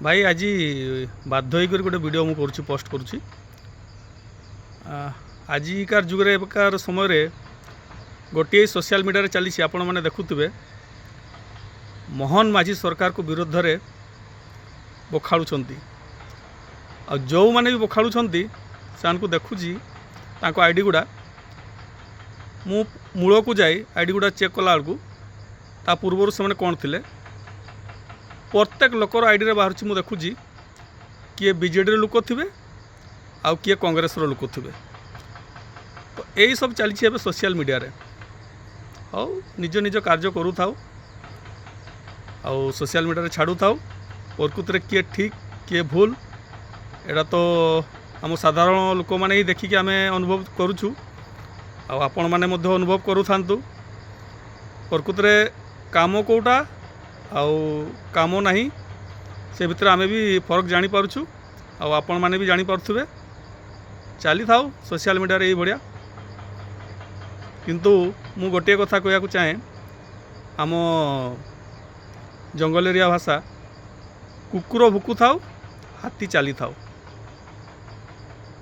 भाई आज बाध्य होकर गोटे वीडियो मु करुँच पोस्ट करुँच आजिकार जुगे एबार समय गोटे सोशल मीडिया चली आपण मैंने देखुवे मोहन माझी सरकार को विरोध में बखाड़ुंट आ जो मैंने भी बखाड़ुंट से देखुची आईडी गुड़ा मु मूल को जाए आईडी गुड़ा चेक कला बेलू ता पूर्वर से कौन थे प्रत्येक लोकर आईडी बाहर मु देखुची किए बीजेडी लोक थे आउ किए कांग्रेस लोक थे तो यही सब चली सोशल मीडिया रे आओ निज निज कार्य करू थाउ आउ सोशल मीडिया रे छाड़ू थाउ प्रकृत रे किए ठीक किए भूल एटा तो आम साधारण लोक मैंने ही देखिक आम अनुभव करुचु आपण मैंने मध्य अनुभव करू थांतु प्रकृत रे काम कोटा आउ काम नहीं से भितर आमे भी फरक जानी पारुछु आउ आपण माने भी जानी पारुथुबे चली थाउ सोशल मीडिया रे यही बढ़िया किंतु मु गोटे कथा कहया चाहे आम जंगल एरिया भाषा कुकुर भुकु थाउ हाथी चली थाउ